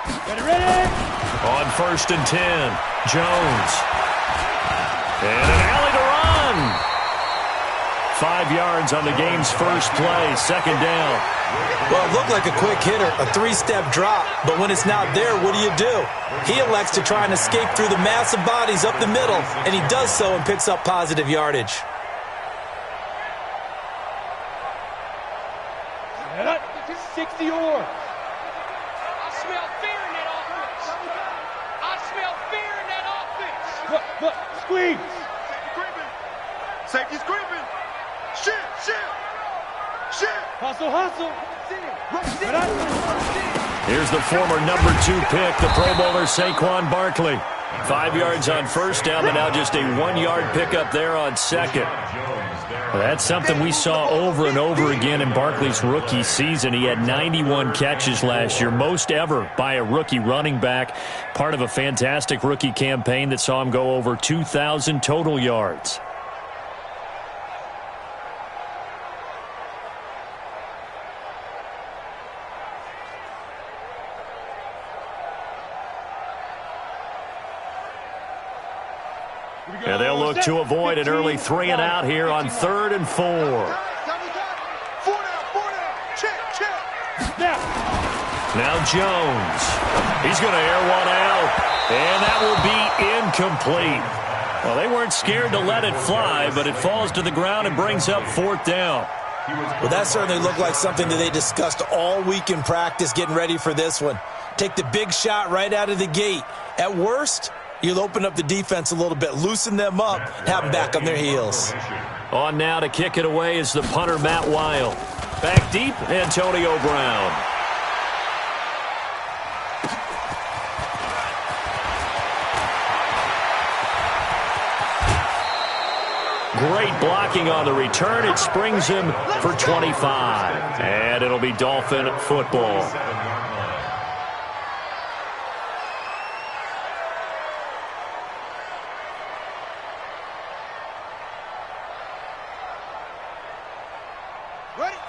Ready. On 1st and 10, Jones. And an alley to run. 5 yards on the game's first play, 2nd down. Well, it looked like a quick hitter, a 3-step drop, but when it's not there, what do? He elects to try and escape through the massive bodies up the middle, and he does so and picks up positive yardage. Set. 60 yards. I smell fear in that offense. I smell fear in that offense. Look, squeeze. Safety's creeping. Shit. Hustle. Here's the former number 2 pick, the Pro Bowler Saquon Barkley. 5 yards on 1st down, but now just a 1-yard pickup there on 2nd. Well, that's something we saw over and over again in Barkley's rookie season. He had 91 catches last year, most ever by a rookie running back. Part of a fantastic rookie campaign that saw him go over 2,000 total yards. And they'll look to avoid an early 3-and-out here on 3rd and 4. 4 down. Now Jones. He's going to air one out. And that will be incomplete. Well, they weren't scared to let it fly, but it falls to the ground and brings up 4th down. Well, that certainly looked like something that they discussed all week in practice getting ready for this one. Take the big shot right out of the gate. At worst, you'll open up the defense a little bit, loosen them up, have them back on their heels. On now to kick it away is the punter, Matt Weil. Back deep, Antonio Brown. Great blocking on the return. It springs him for 25. And it'll be Dolphin football.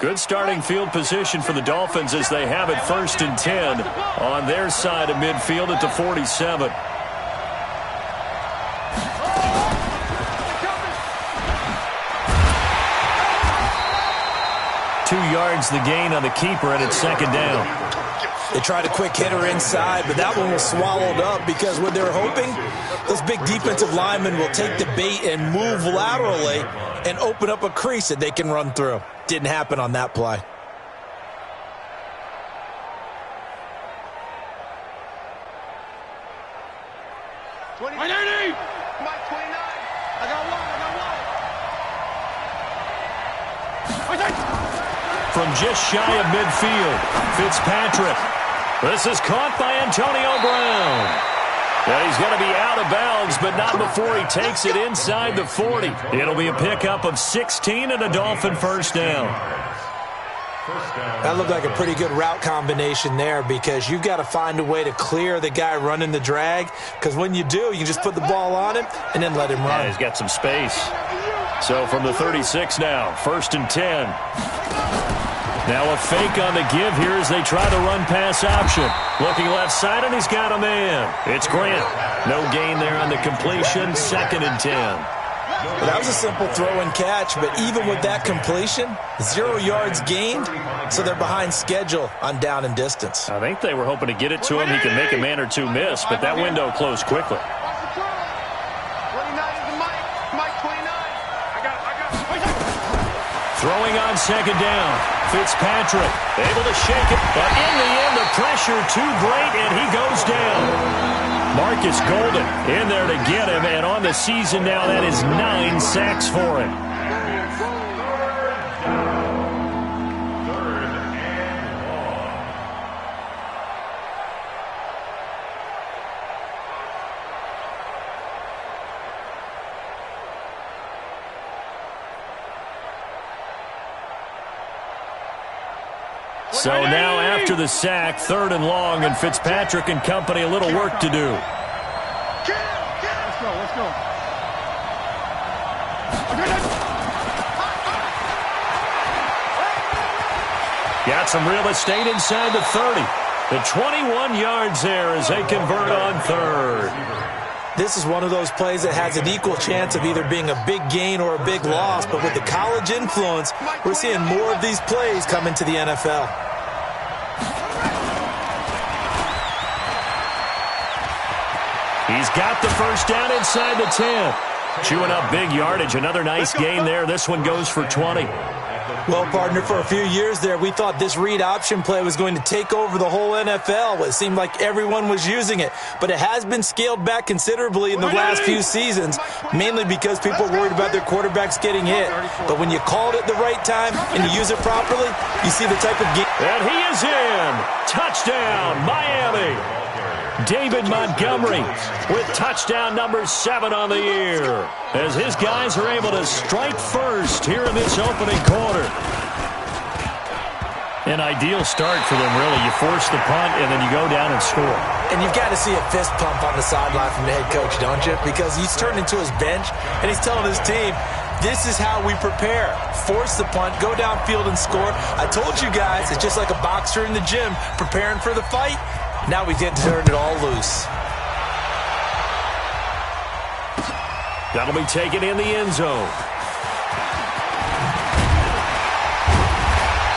Good starting field position for the Dolphins as they have it 1st and 10 on their side of midfield at the 47. Yards the gain on the keeper, and it's 2nd down. They tried a quick hitter inside, but that one was swallowed up because what they're hoping, those big defensive linemen will take the bait and move laterally and open up a crease that they can run through. Didn't happen on that play. Mike 29. I got one. From just shy of midfield, Fitzpatrick. This is caught by Antonio Brown. And he's going to be out of bounds, but not before he takes it inside the 40. It'll be a pickup of 16 and a Dolphin 1st down. That looked like a pretty good route combination there because you've got to find a way to clear the guy running the drag, because when you do, you can just put the ball on him and then let him run. Yeah, he's got some space. So from the 36 now, 1st and 10. Now a fake on the give here as they try the run-pass option. Looking left side, and he's got a man. It's Grant. No gain there on the completion, 2nd and 10. Well, that was a simple throw and catch, but even with that completion, 0 yards gained, so they're behind schedule on down and distance. I think they were hoping to get it to him. He can make a man or two miss, but that window closed quickly. Throwing on 2nd down. Fitzpatrick able to shake it, but in the end, the pressure too great, and he goes down. Marcus Golden in there to get him, and on the season now, that is 9 sacks for him. So now after the sack, 3rd and long, and Fitzpatrick and company a little work to do. Let's go. Got some real estate inside the 30. The 21 yards there as they convert on third. This is one of those plays that has an equal chance of either being a big gain or a big loss, but with the college influence, we're seeing more of these plays come into the NFL. He's got the first down inside the 10. Chewing up big yardage. Another nice gain there. This one goes for 20. Well, partner, for a few years there, we thought this read option play was going to take over the whole NFL. It seemed like everyone was using it, but it has been scaled back considerably in the last few seasons, mainly because people are worried about their quarterbacks getting hit. But when you called it the right time and you use it properly, you see the type of game. And he is in. Touchdown, Miami. David Montgomery with touchdown number 7 on the year as his guys are able to strike first here in this opening quarter. An ideal start for them, really. You force the punt, and then you go down and score. And you've got to see a fist pump on the sideline from the head coach, don't you? Because he's turned into his bench, and he's telling his team, this is how we prepare. Force the punt, go downfield and score. I told you guys, it's just like a boxer in the gym preparing for the fight. Now we get to turn it all loose. That'll be taken in the end zone.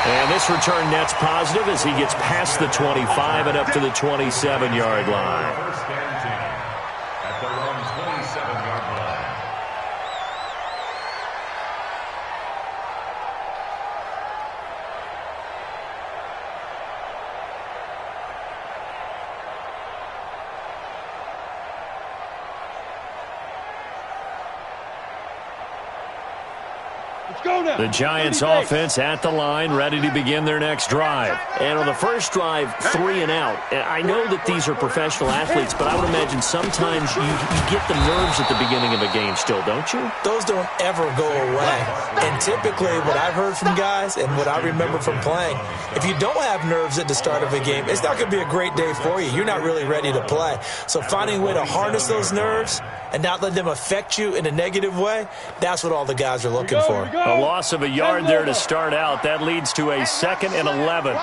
And this return net's positive as he gets past the 25 and up to the 27-yard line. The Giants offense at the line, ready to begin their next drive. And on the first drive, 3 and out. I know that these are professional athletes, but I would imagine sometimes you get the nerves at the beginning of a game still, don't you? Those don't ever go away. And typically what I've heard from guys and what I remember from playing, if you don't have nerves at the start of a game, it's not going to be a great day for you. You're not really ready to play. So finding a way to harness those nerves and not let them affect you in a negative way, that's what all the guys are looking for. A loss of a yard there to start out. That leads to a 2nd and 11.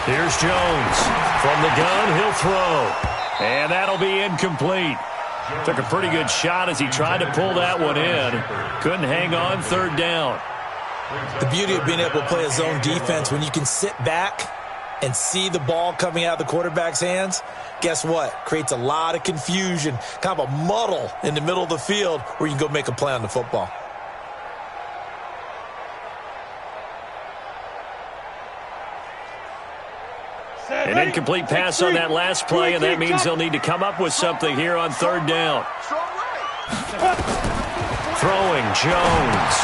Here's Jones. From the gun, he'll throw. And that'll be incomplete. Took a pretty good shot as he tried to pull that one in. Couldn't hang on, 3rd down. The beauty of being able to play a zone defense when you can sit back and see the ball coming out of the quarterback's hands, guess what? Creates a lot of confusion, kind of a muddle in the middle of the field where you can go make a play on the football. An incomplete pass on that last play, and that means they'll need to come up with something here on 3rd down. Throwing, Jones.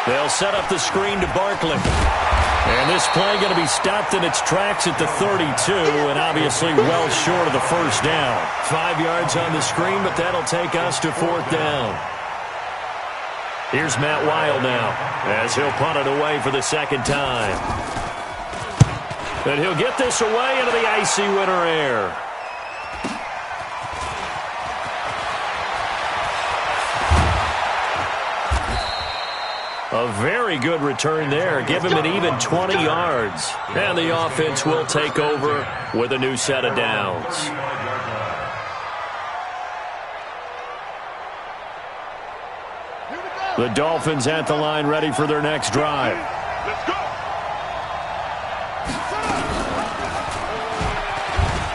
They'll set up the screen to Barkley. And this play going to be stopped in its tracks at the 32, and obviously well short of the first down. 5 yards on the screen, but that'll take us to 4th down. Here's Matt Wild now, as he'll punt it away for the 2nd time. And he'll get this away into the icy winter air. A very good return there. Give him an even 20 yards. And the offense will take over with a new set of downs. The Dolphins at the line, ready for their next drive. Let's go.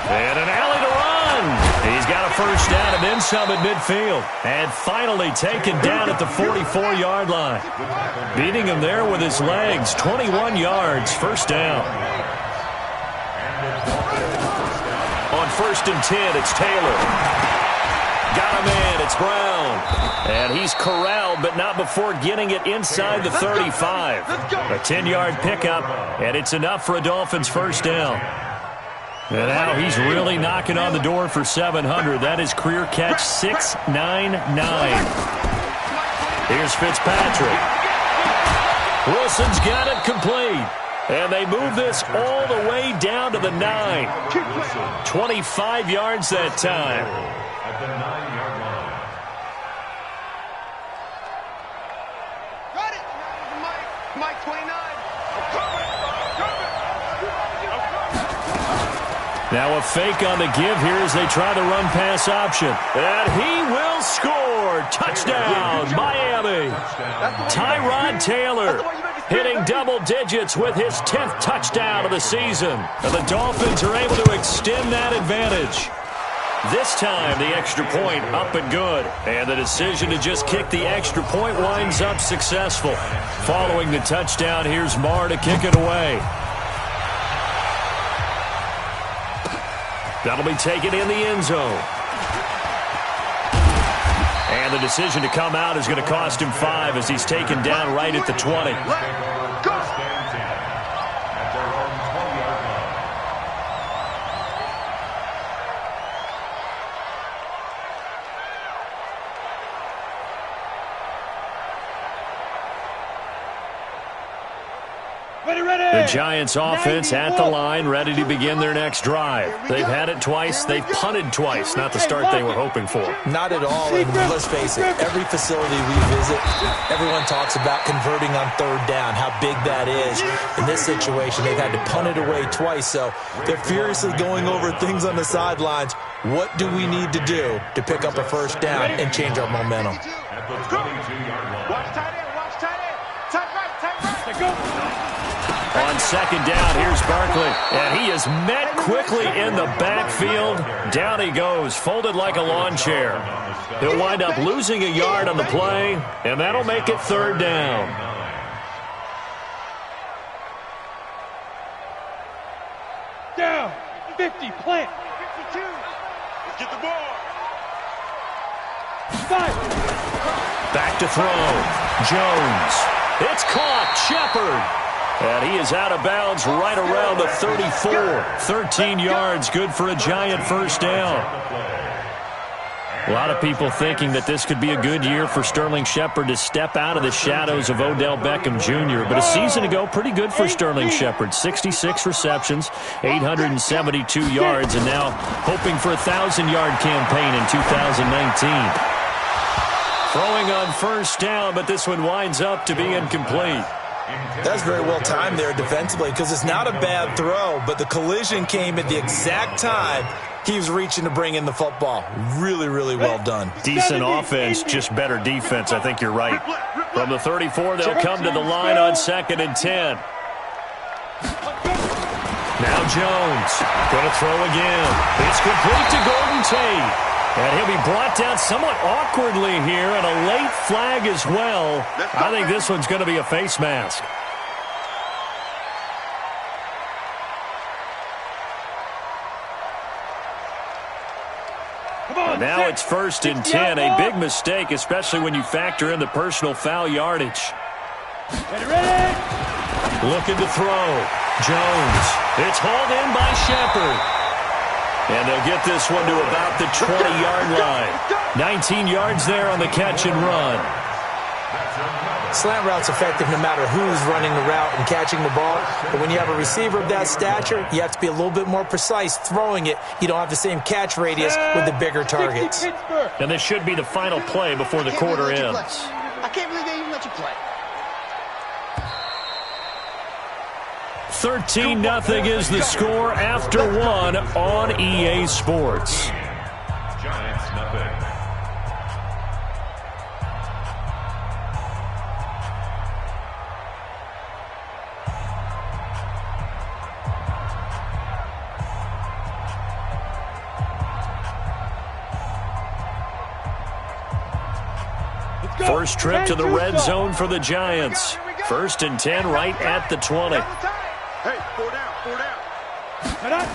And an alley to run. He's got a first down and then some at midfield. And finally taken down at the 44-yard line. Beating him there with his legs. 21 yards, first down. On 1st and 10, it's Taylor. Got him in, it's Brown. And he's corralled, but not before getting it inside the 35. A 10-yard pickup, and it's enough for a Dolphins first down. And now he's really knocking on the door for 700. That is career catch 699. Here's Fitzpatrick. Wilson's got it complete. And they move this all the way down to the 9. 25 yards that time. at the 9-yard line. Got it. Mike 29. Now a fake on the give here as they try the run-pass option. And he will score. Touchdown, Miami. Tyrod Taylor hitting double digits with his 10th touchdown of the season. And the Dolphins are able to extend that advantage. This time, the extra point up and good. And the decision to just kick the extra point winds up successful. Following the touchdown, here's Marr to kick it away. That'll be taken in the end zone. And the decision to come out is going to cost him 5 as he's taken down right at the 20. The Giants offense at the line, ready to begin their next drive. They've had it twice. They've punted twice. Not the start they were hoping for. Not at all. And let's face it, every facility we visit, everyone talks about converting on third down, how big that is. In this situation, they've had to punt it away twice. So they're furiously going over things on the sidelines. What do we need to do to pick up a first down and change our momentum? At the 22-yard line. Watch tight end. Watch tight end. Tight right. Tight right. On second down, here's Barkley. And he is met quickly in the backfield. Down he goes, folded like a lawn chair. He'll wind up losing a yard on the play, and that'll make it third down. Down. 50. Plant. 52. Let's get the ball. 5. Back to throw. Jones. It's caught. Shepard. And he is out of bounds right around the 34. 13 yards, good for a Giant first down. A lot of people thinking that this could be a good year for Sterling Shepard to step out of the shadows of Odell Beckham Jr. But a season ago, pretty good for Sterling Shepard. 66 receptions, 872 yards, and now hoping for a 1,000-yard campaign in 2019. Throwing on first down, but this one winds up to be incomplete. That's very well timed there defensively because it's not a bad throw, but the collision came at the exact time he was reaching to bring in the football. Really, really well done. Decent offense, just better defense. I think you're right. From the 34, they'll come to the line on 2nd and 10. Now Jones going to throw again. It's complete to Golden Tate. And he'll be brought down somewhat awkwardly here, and a late flag as well. I think this one's going to be a face mask. Now it's 1st and 10. A big mistake, especially when you factor in the personal foul yardage. Looking to throw. Jones. It's hauled in by Shepard. And they'll get this one to about the 20-yard line. 19 yards there on the catch and run. Slant route's effective no matter who's running the route and catching the ball. But when you have a receiver of that stature, you have to be a little bit more precise throwing it. You don't have the same catch radius with the bigger targets. And this should be the final play before the quarter ends. I can't believe they even let you play. 13-0 is the score after one on EA Sports. Giants nothing. First trip to the red zone for the Giants. 1st and 10 right at the 20. Hey, 4 down, 4 down.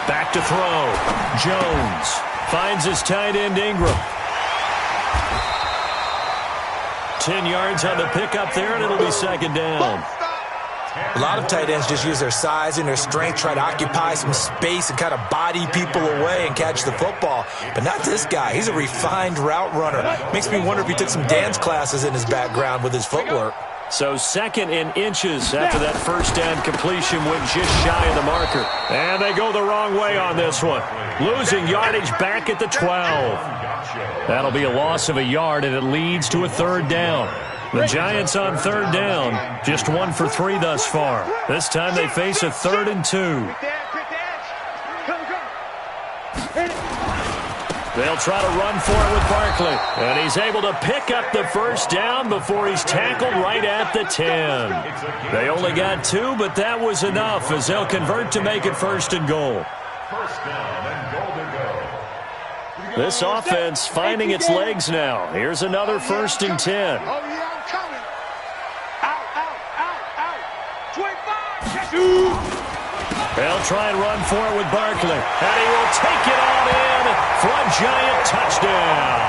Back to throw. Jones finds his tight end Ingram. 10 yards on the pickup there, and it'll be 2nd down. A lot of tight ends just use their size and their strength, try to occupy some space and kind of body people away and catch the football. But not this guy. He's a refined route runner. Makes me wonder if he took some dance classes in his background with his footwork. So 2nd and inches after that first down completion went just shy of the marker. And they go the wrong way on this one. Losing yardage back at the 12. That'll be a loss of a yard, and it leads to a 3rd down. The Giants on 3rd down, just 1 for 3 thus far. This time they face a 3rd and 2. They'll try to run for it with Barkley. And he's able to pick up the first down before he's tackled right at the 10. They only got 2, but that was enough as they'll convert to make it 1st and goal. First down and goal to go. This offense finding its legs now. Here's another 1st and 10. Oh, yeah, I'm coming. Out, out, out, out. 25. They'll try and run for it with Barkley. And he will take it on in for a Giant touchdown.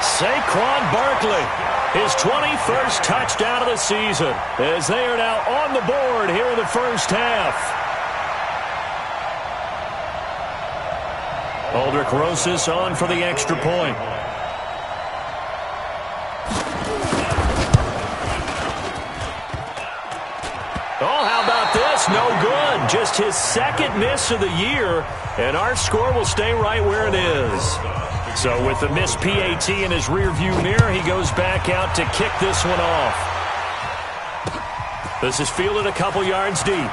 Saquon Barkley, his 21st touchdown of the season, as they are now on the board here in the first half. Aldrich Rosas on for the extra point. Oh, how about this? No good. Just his 2nd miss of the year, and our score will stay right where it is. So with the missed PAT in his rearview mirror, he goes back out to kick this one off. This is fielded a couple yards deep.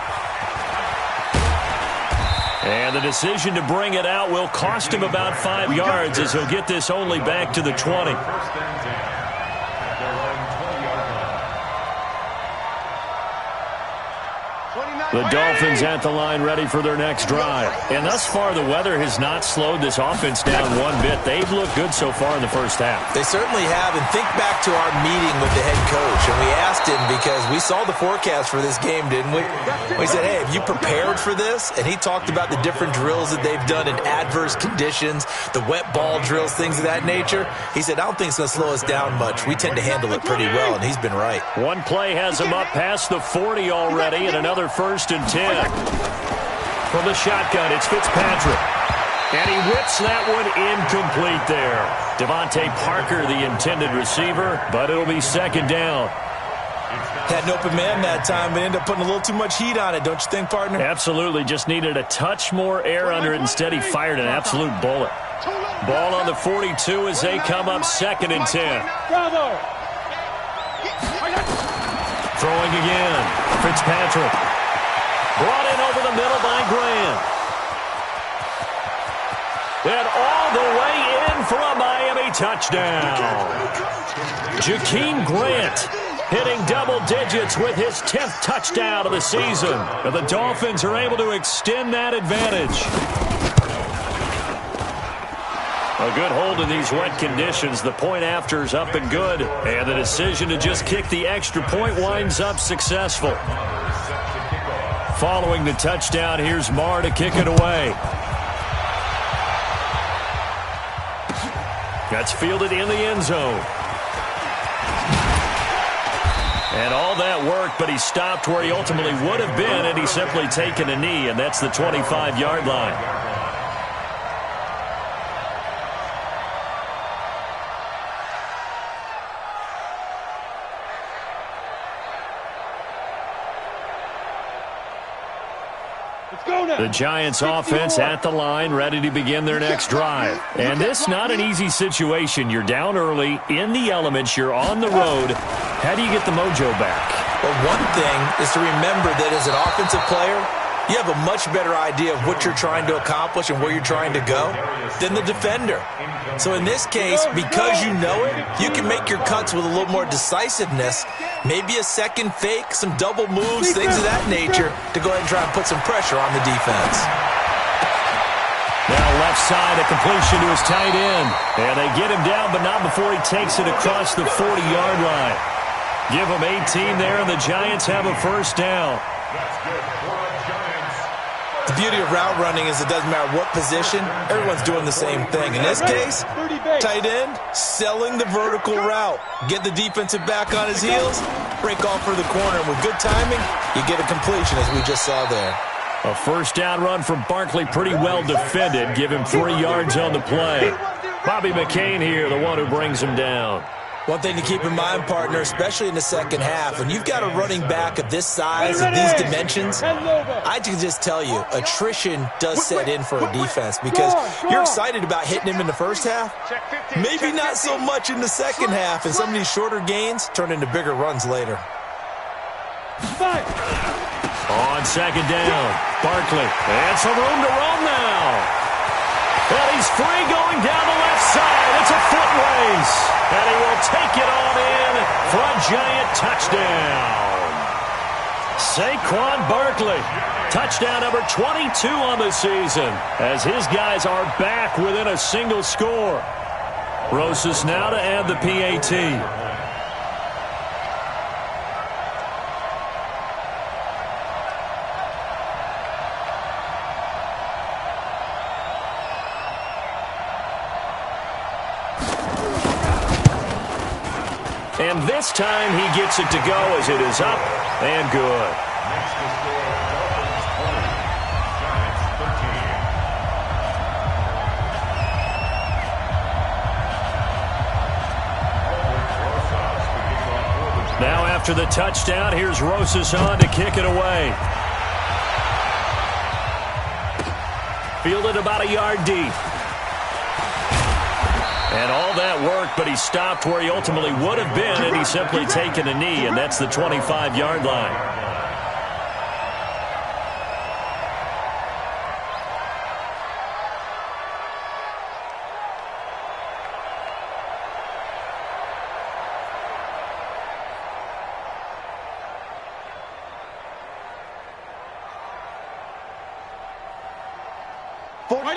And the decision to bring it out will cost him about 5 yards as he'll get this only back to the 20. The Dolphins at the line ready for their next drive. And thus far, the weather has not slowed this offense down one bit. They've looked good so far in the first half. They certainly have. And think back to our meeting with the head coach. And we asked him because we saw the forecast for this game, didn't we? We said, hey, have you prepared for this? And he talked about the different drills that they've done in adverse conditions, the wet ball drills, things of that nature. He said, I don't think it's going to slow us down much. We tend to handle it pretty well, and he's been right. One play has him up past the 40 already, and another 1st and 10. From the shotgun, it's Fitzpatrick. And he whips that one incomplete there. Devontae Parker, the intended receiver, but it'll be 2nd down. Had an open man that time, but ended up putting a little too much heat on it, don't you think, partner? Absolutely. Just needed a touch more air under it. Instead, he fired an absolute bullet. Ball on the 42 as they come up 2nd and 10. Bravo! Throwing again. Fitzpatrick. Brought in over the middle by Grant. And all the way in for a Miami touchdown. Jakeem Grant hitting double digits with his 10th touchdown of the season. And the Dolphins are able to extend that advantage. A good hold in these wet conditions. The point after is up and good. And the decision to just kick the extra point winds up successful. Following the touchdown, here's Marr to kick it away. That's fielded in the end zone. And all that work, but he stopped where he ultimately would have been, and he's simply taken a knee, and that's the 25-yard line. The Giants offense at the line, ready to begin their next drive. And this not an easy situation. You're down early, in the elements, you're on the road. How do you get the mojo back? Well, one thing is to remember that as an offensive player, you have a much better idea of what you're trying to accomplish and where you're trying to go than the defender. So in this case, because you know it, you can make your cuts with a little more decisiveness. Maybe a second fake, some double moves, things of that nature to go ahead and try and put some pressure on the defense. Now left side, a completion to his tight end. And they get him down, but not before he takes it across the 40-yard line. Give him 18 there, and the Giants have a first down. The beauty of route running is it doesn't matter what position, everyone's doing the same thing. In this case, tight end, selling the vertical route. Get the defensive back on his heels, break off for the corner. And with good timing, you get a completion as we just saw there. A first down run from Barkley, pretty well defended. Give him 3 yards on the play. Bobby McCain here, the one who brings him down. One thing to keep in mind, partner, especially in the second half, when you've got a running back of this size and these dimensions, I can just tell you, attrition does set in for a defense because you're excited about hitting him in the first half. Maybe not so much in the second half, and some of these shorter gains turn into bigger runs later. On second down, Barkley. And some room to roam now. And he's free going down the left side. It's a foot race. And he will take it on in for a giant touchdown. Saquon Barkley. Touchdown number 22 on the season as his guys are back within a single score. Rosas now to add the PAT. And this time he gets it to go as it is up and good. Now after the touchdown, here's Rosas on to kick it away. Fielded about a yard deep. And all that work, but he stopped where he ultimately would have been had he simply taken a knee, and that's the 25-yard line.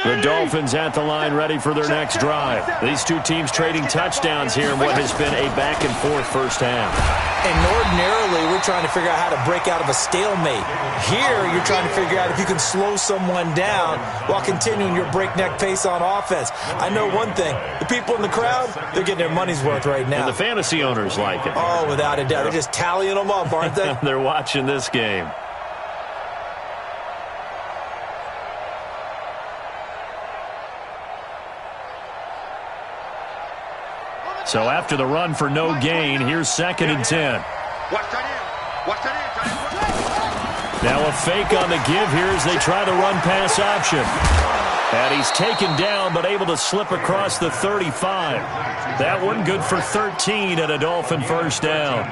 The Dolphins at the line ready for their next drive. These two teams trading touchdowns here in what has been a back-and-forth first half. And ordinarily, we're trying to figure out how to break out of a stalemate. Here, you're trying to figure out if you can slow someone down while continuing your breakneck pace on offense. I know one thing. The people in the crowd, they're getting their money's worth right now. And the fantasy owners like it. Oh, without a doubt. They're just tallying them up, aren't they? They're watching this game. So after the run for no gain, here's 2nd and 10. Now a fake on the give here as they try the run-pass option. And he's taken down but able to slip across the 35. That one good for 13 and a Dolphin first down.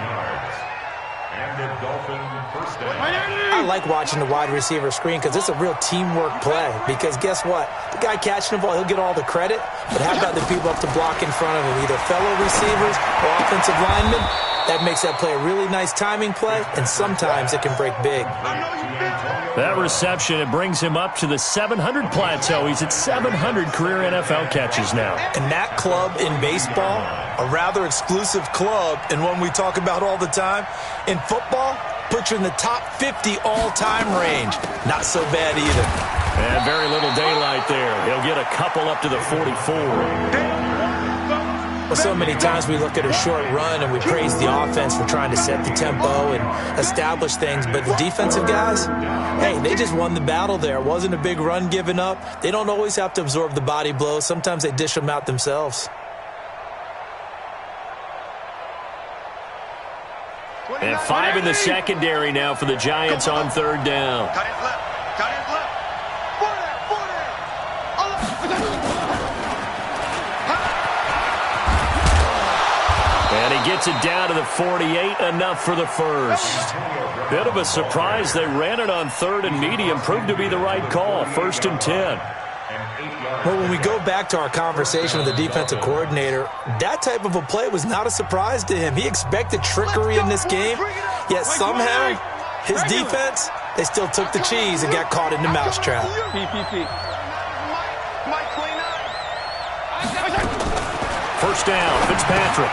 I like watching the wide receiver screen because it's a real teamwork play. Because guess what? The guy catching the ball, he'll get all the credit. But how about the people up to block in front of him, either fellow receivers or offensive linemen? That makes that play a really nice timing play, and sometimes it can break big. That reception, it brings him up to the 700 plateau. He's at 700 career NFL catches now. And that club in baseball, a rather exclusive club, and one we talk about all the time. In football, puts you in the top 50 all-time range. Not so bad either. And very little daylight there. He'll get a couple up to the 44. Well, so many times we look at a short run and we praise the offense for trying to set the tempo and establish things. But the defensive guys, hey, they just won the battle there. It wasn't a big run given up. They don't always have to absorb the body blows. Sometimes they dish them out themselves. And 5 in the secondary now for the Giants on 3rd down. Cut his left. And he gets it down to the 48, enough for the first. Bit of a surprise. They ran it on 3rd and medium. Proved to be the right call. 1st and 10. Well, when we go back to our conversation with the defensive coordinator, that type of a play was not a surprise to him. He expected trickery in this game, yet somehow his defense, they still took the cheese and got caught in the mousetrap. First down, Fitzpatrick.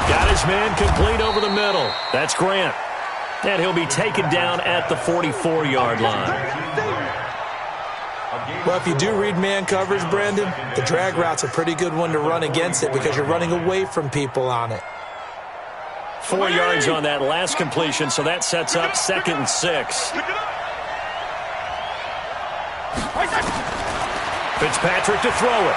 Got his man complete over the middle. That's Grant. And he'll be taken down at the 44-yard line. Well, if you do read man coverage, Brandon, the drag route's a pretty good one to run against it because you're running away from people on it. 4 yards on that last completion, so that sets up 2nd and 6. Fitzpatrick to throw it.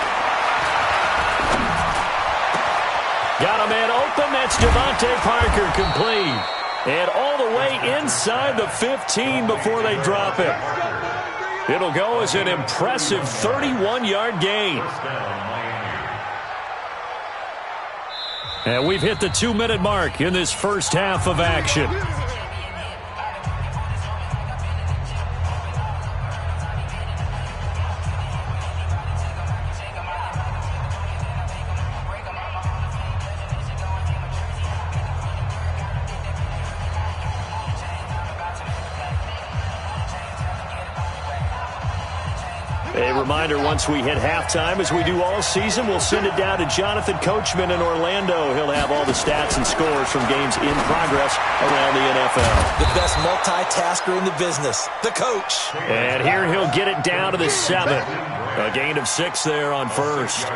Got a man open. That's Devontae Parker, complete. And all the way inside the 15 before they drop it. It'll go as an impressive 31-yard gain. And we've hit the 2-minute mark in this first half of action. A reminder, once we hit halftime, as we do all season, we'll send it down to Jonathan Coachman in Orlando. He'll have all the stats and scores from games in progress around the NFL. The best multitasker in the business, the coach. And here he'll get it down to the 7. A gain of 6 there on first.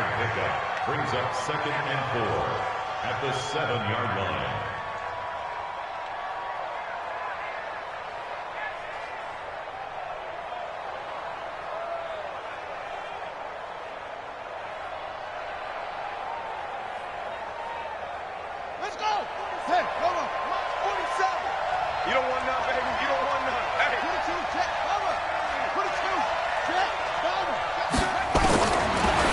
Brings up 2nd and 4 at the 7-yard line. Hey, hold on. 47. You don't want none, baby. You don't want none. Hey. 22, check. Over. 22, check. Over.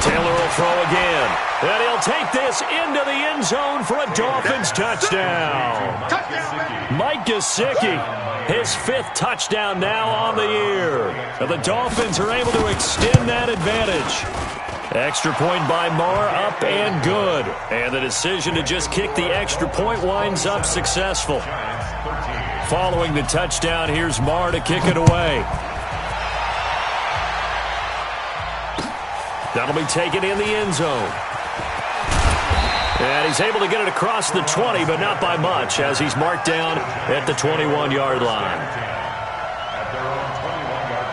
Taylor will throw again. And he'll take this into the end zone for a Dolphins touchdown. Mike Gesicki, his 5th touchdown now on the year. And the Dolphins are able to extend that advantage. Extra point by Marr, up and good. And the decision to just kick the extra point winds up successful. Following the touchdown, here's Marr to kick it away. That'll be taken in the end zone. And he's able to get it across the 20, but not by much, as he's marked down at the 21-yard line. At their own 21-yard line.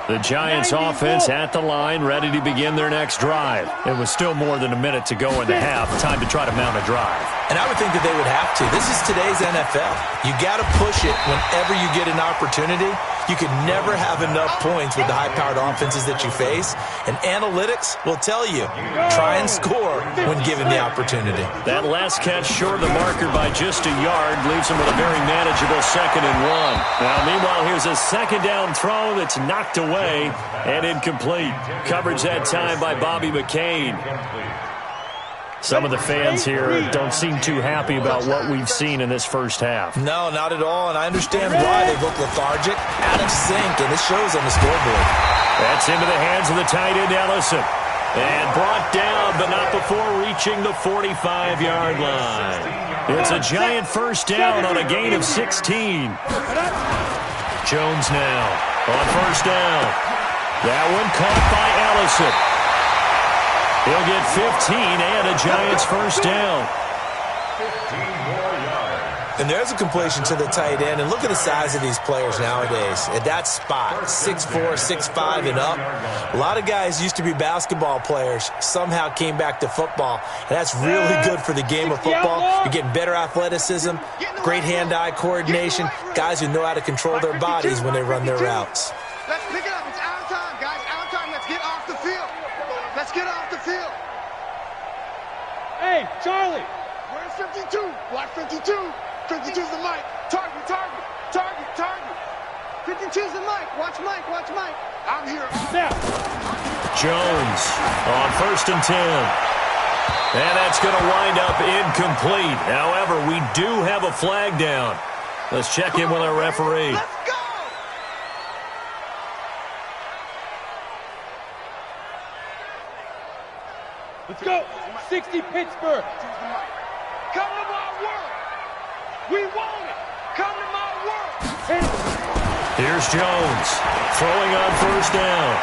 The Giants offense at the line, ready to begin their next drive. It was still more than a minute to go in the half. Time to try to mount a drive. And I would think that they would have to. This is today's NFL. You got to push it whenever you get an opportunity. You can never have enough points with the high-powered offenses that you face. And analytics will tell you, try and score when given the opportunity. That last catch short of the marker by just a yard leaves him with a very manageable 2nd and 1. Now, meanwhile, here's a 2nd down throw that's knocked away and incomplete. Coverage that time by Bobby McCain. Some of the fans here don't seem too happy about what we've seen in this first half. No, not at all, and I understand why. They look lethargic, out of sync, and it shows on the scoreboard. That's into the hands of the tight end, Ellison. And brought down, but not before reaching the 45-yard line. It's a giant first down on a gain of 16. Jones now on first down. That one caught by Ellison. He'll get 15 and a Giants first down. 15 more yards. And there's a completion to the tight end. And look at the size of these players nowadays. At that spot, 6'4", 6'5", and up. A lot of guys used to be basketball players. Somehow came back to football. And that's really good for the game of football. You're getting better athleticism, great hand-eye coordination, guys who know how to control their bodies when they run their routes. Let's pick it up. It's our time, guys. Our time. Let's get off the field. Let's get off the field. Hey, Charlie. Where's 52? Watch 52. 52's the mic. Target, target, target, target. 52's the mic. Watch Mike, watch Mike. I'm here. Now. Jones on 1st and 10. And that's going to wind up incomplete. However, we do have a flag down. Let's check in with our referee. Let's go. Let's go. 60 Pittsburgh. Come to my world. We want it. Come to my world. Here's Jones throwing on first down.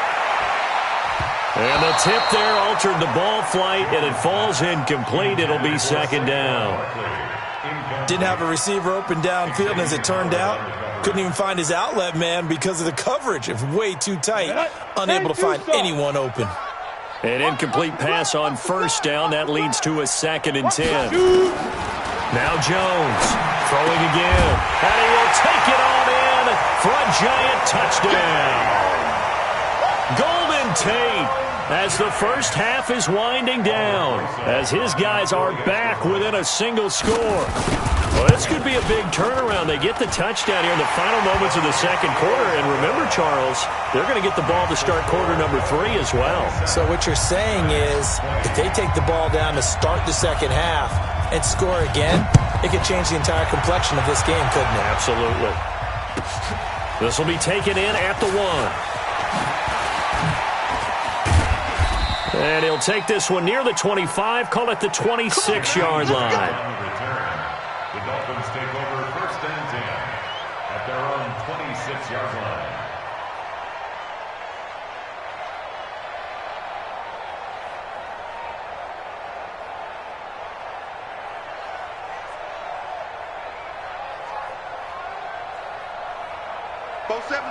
And the tip there altered the ball flight, and it falls incomplete. It'll be 2nd down. Didn't have a receiver open downfield, and as it turned out, couldn't even find his outlet man because of the coverage. It was way too tight, unable to find anyone open. An incomplete pass on first down. That leads to a 2nd and 10. Now Jones throwing again. And he will take it on in for a giant touchdown. Golden Tate as the first half is winding down, as his guys are back within a single score. Well, this could be a big turnaround. They get the touchdown here in the final moments of the second quarter. And remember, Charles, they're going to get the ball to start quarter number 3 as well. So what you're saying is if they take the ball down to start the second half and score again, it could change the entire complexion of this game, couldn't it? Absolutely. This will be taken in at the 1. And he'll take this one near the 25, call it the 26-yard line. The Dolphins take over first and 10 at their own 26-yard line.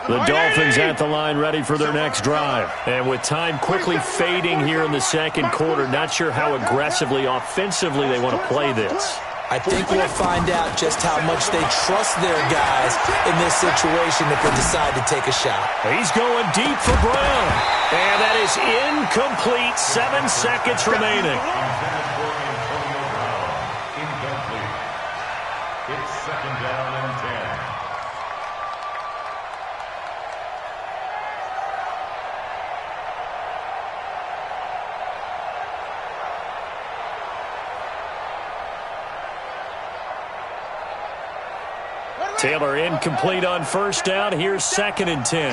The Dolphins at the line ready for their next drive. And with time quickly fading here in the second quarter, not sure how aggressively, offensively they want to play this. I think we'll find out just how much they trust their guys in this situation if they decide to take a shot. He's going deep for Brown. And that is incomplete. 7 seconds remaining. Incomplete. It's second down and 10. Taylor incomplete on first down. Here's second and 10.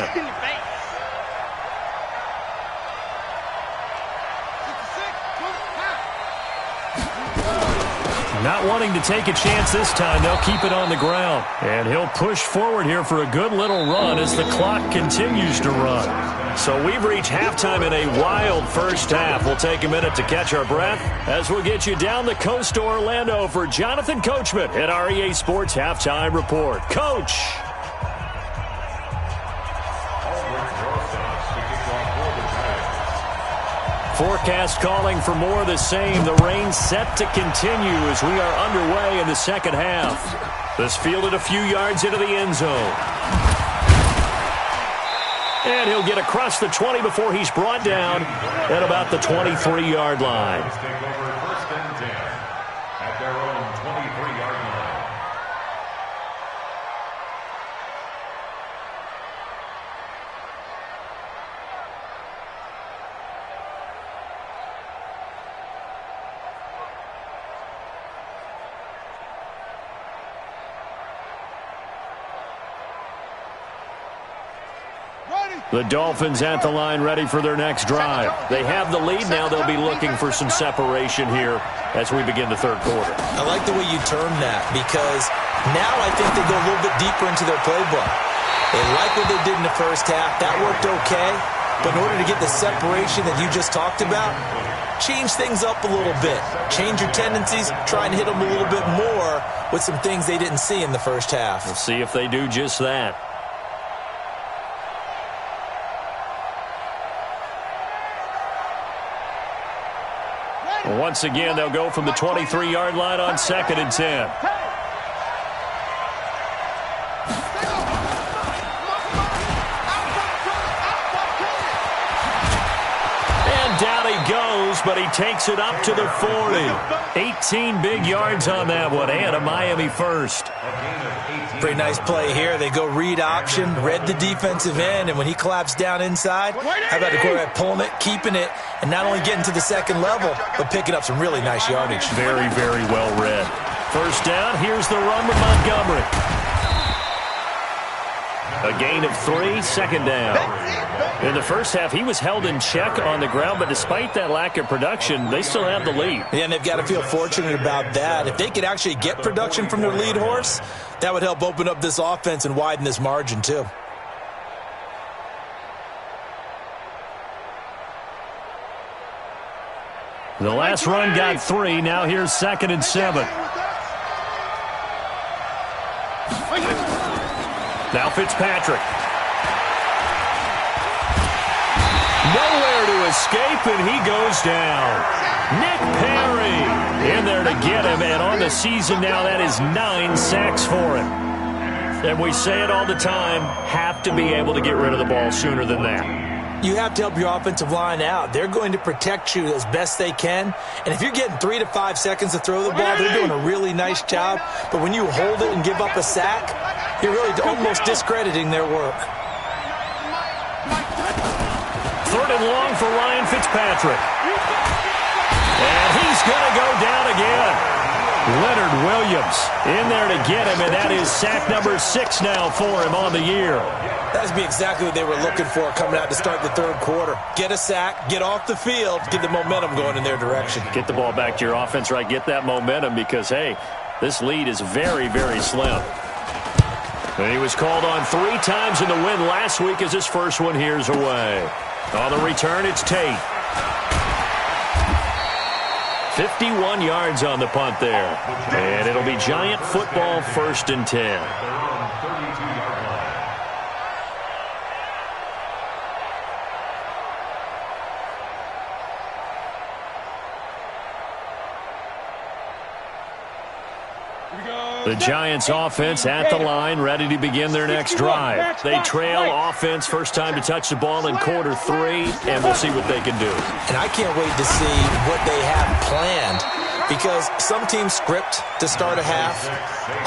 Not wanting to take a chance this time, they'll keep it on the ground. And he'll push forward here for a good little run as the clock continues to run. So we've reached halftime in a wild first half. We'll take a minute to catch our breath as we'll get you down the coast to Orlando for Jonathan Coachman at our EA Sports Halftime Report. Coach! Forecast calling for more of the same. The rain set to continue as we are underway in the second half. This fielded a few yards into the end zone. And he'll get across the 20 before he's brought down at about the 23-yard line. Take over first and 10 at their own 23-yard line. The Dolphins at the line ready for their next drive. They have the lead now. They'll be looking for some separation here as we begin the third quarter. I like the way you term that because now I think they go a little bit deeper into their playbook. They like what they did in the first half. That worked okay. But in order to get the separation that you just talked about, change things up a little bit. Change your tendencies. Try and hit them a little bit more with some things they didn't see in the first half. We'll see if they do just that. Once again, they'll go from the 23-yard line on second and 10. And down he goes, but he takes it up to the 40. 18 big yards on that one, and a Miami first. Pretty nice play here. They go read option, read the defensive end, and when he collapsed down inside, how about the quarterback pulling it, keeping it, and not only getting to the second level, but picking up some really nice yardage. Very, very well read. First down, here's the run with Montgomery. A gain of 3, second down. In the first half, he was held in check on the ground, but despite that lack of production, they still have the lead. Yeah, and they've got to feel fortunate about that. If they could actually get production from their lead horse, that would help open up this offense and widen this margin too. The last run got 3. Now here's second and 7. Now Fitzpatrick. Nowhere to escape, and he goes down. Nick Perry in there to get him, and on the season now, that is 9 sacks for him. And we say it all the time, have to be able to get rid of the ball sooner than that. You have to help your offensive line out. They're going to protect you as best they can. And if you're getting 3 to 5 seconds to throw the ball, they're doing a really nice job. But when you hold it and give up a sack, you're really almost discrediting their work. 3rd and long for Ryan Fitzpatrick. And he's going to go down again. Leonard Williams in there to get him, and that is sack number 6 now for him on the year. That would be exactly what they were looking for coming out to start the 3rd quarter. Get a sack, get off the field, get the momentum going in their direction. Get the ball back to your offense, right? Get that momentum because, hey, this lead is very, very slim. And he was called on 3 times in the win last week as his first one here's away. On the return, it's Tate. 51 yards on the punt there. And it'll be Giant football, 1st and 10. The Giants offense at the line, ready to begin their next drive. They trail offense, first time to touch the ball in quarter 3, and we'll see what they can do. And I can't wait to see what they have planned, because some teams script to start a half.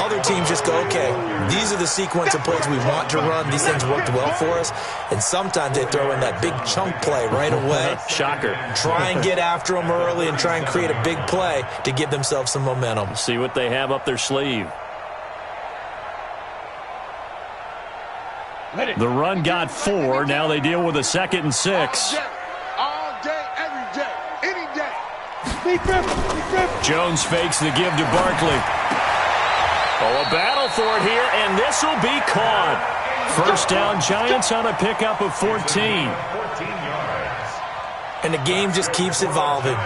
Other teams just go, okay, these are the sequence of plays we want to run. These things worked well for us. And sometimes they throw in that big chunk play right away. Shocker. Try and get after them early and try and create a big play to give themselves some momentum. See what they have up their sleeve. The run got 4. Now they deal with a 2nd and 6. All day, every day, any day. Jones fakes the give to Barkley. Oh, a battle for it here, and this will be caught. First down, Giants on a pickup of 14. And the game just keeps evolving.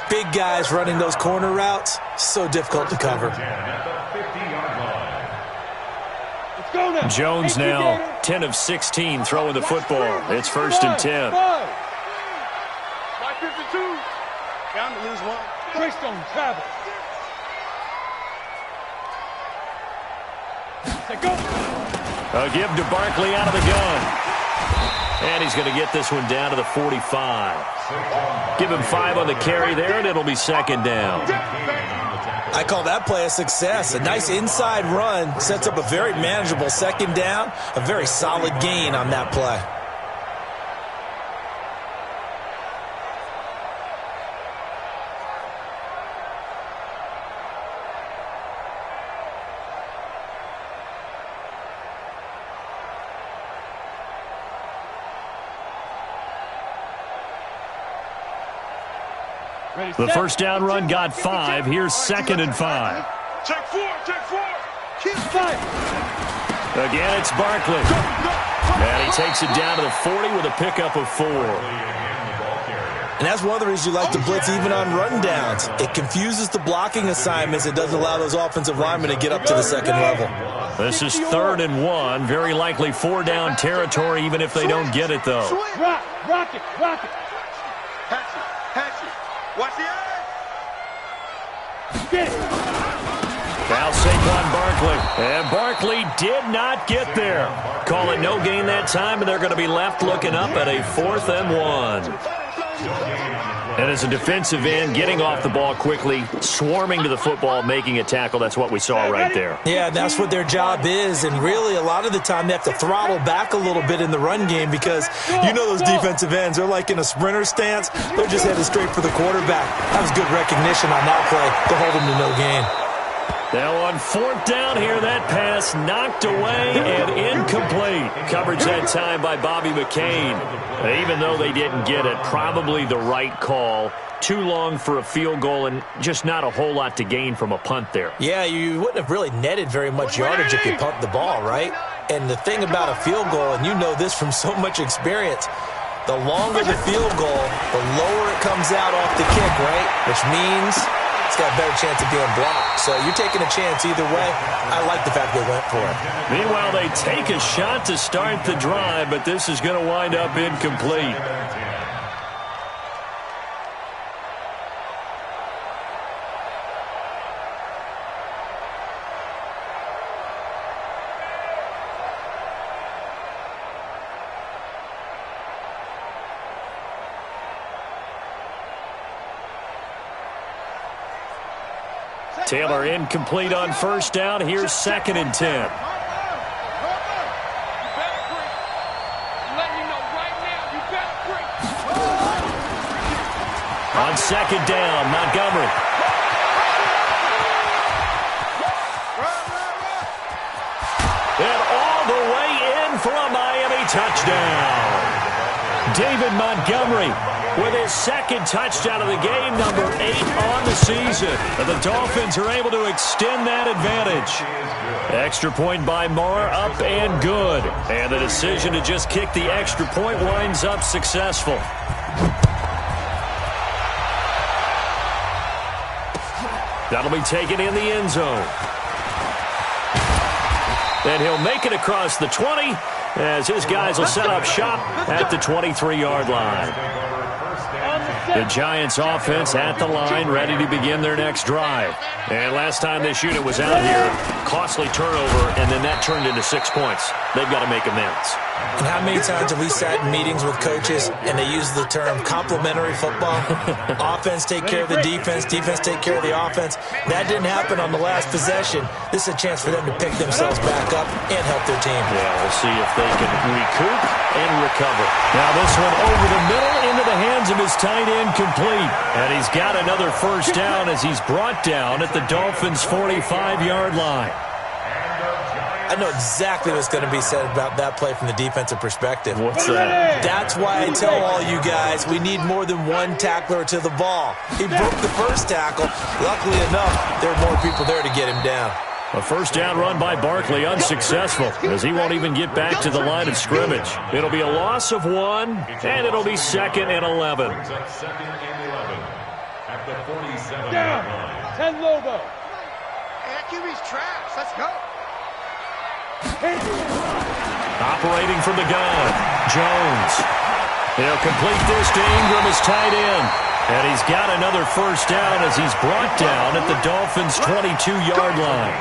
Big guys running those corner routes, so difficult to cover. Jones now 10 of 16 throwing the football. It's 1st and 10. 52. Bound to lose one. Greystone travel. Go. A give to Barkley out of the gun. And he's going to get this one down to the 45. Give him 5 on the carry there, and it'll be 2nd down. I call that play a success. A nice inside run sets up a very manageable 2nd down. A very solid gain on that play. The first down run got 5. Here's 2nd and 5. Check 4, check 4. Keep fight. Again, it's Barkley. And he takes it down to the 40 with a pickup of 4. And that's one of the reasons you like to blitz even on rundowns. It confuses the blocking assignments. It doesn't allow those offensive linemen to get up to the 2nd level. This is 3rd and 1. Very likely 4-down territory, even if they don't get it, though. Rock it. Hatch it. Watch the eye. Get it. Now Saquon Barkley. And Barkley did not get there. Call it no gain that time, and they're going to be left looking up at a 4th and 1. And as a defensive end, getting off the ball quickly, swarming to the football, making a tackle, that's what we saw right there. Yeah, that's what their job is, and really a lot of the time they have to throttle back a little bit in the run game because you know those defensive ends, they're like in a sprinter stance. They're just headed straight for the quarterback. That was good recognition on that play to hold them to no gain. Now on 4th down here, that pass knocked away and incomplete. Coverage that time by Bobby McCain. Even though they didn't get it, probably the right call. Too long for a field goal and just not a whole lot to gain from a punt there. Yeah, you wouldn't have really netted very much yardage if you pumped the ball, right? And the thing about a field goal, and you know this from so much experience, the longer the field goal, the lower it comes out off the kick, right? Which means it's got a better chance of being blocked. So you're taking a chance either way. I like the fact they went for it. Meanwhile, they take a shot to start the drive, but this is going to wind up incomplete. Taylor incomplete on first down. Here's 2nd and 10. On 2nd down, Montgomery. And all the way in for a Miami touchdown. David Montgomery with his 2nd touchdown of the game, number 8 on the season. And the Dolphins are able to extend that advantage. Extra point by Moore, up and good. And the decision to just kick the extra point winds up successful. That'll be taken in the end zone. And he'll make it across the 20 as his guys will set up shop at the 23-yard line. The Giants offense at the line, ready to begin their next drive. And last time this unit was out here, costly turnover, and then that turned into 6 points. They've got to make amends. And how many times have we sat in meetings with coaches and they use the term complementary football? Offense take care of the defense, defense take care of the offense. That didn't happen on the last possession. This is a chance for them to pick themselves back up and help their team. Yeah, we'll see if they can recoup and recover. Now this one over the middle into the hands of his tight end, complete. And he's got another first down as he's brought down at the Dolphins' 45-yard line. I know exactly what's going to be said about that play from the defensive perspective. What's that? That's why I tell all you guys we need more than one tackler to the ball. He broke the first tackle. Luckily enough, there are more people there to get him down. A first down run by Barkley, unsuccessful, as he won't even get back to the line of scrimmage. It'll be a loss of 1, and it'll be 2nd and 11. At the 47 Down. 10 Lobo. Hey, that QB's trash. Let's go. Operating from the gun, Jones. He'll complete this to Ingram as tight end. And he's got another first down as he's brought down at the Dolphins' 22-yard line.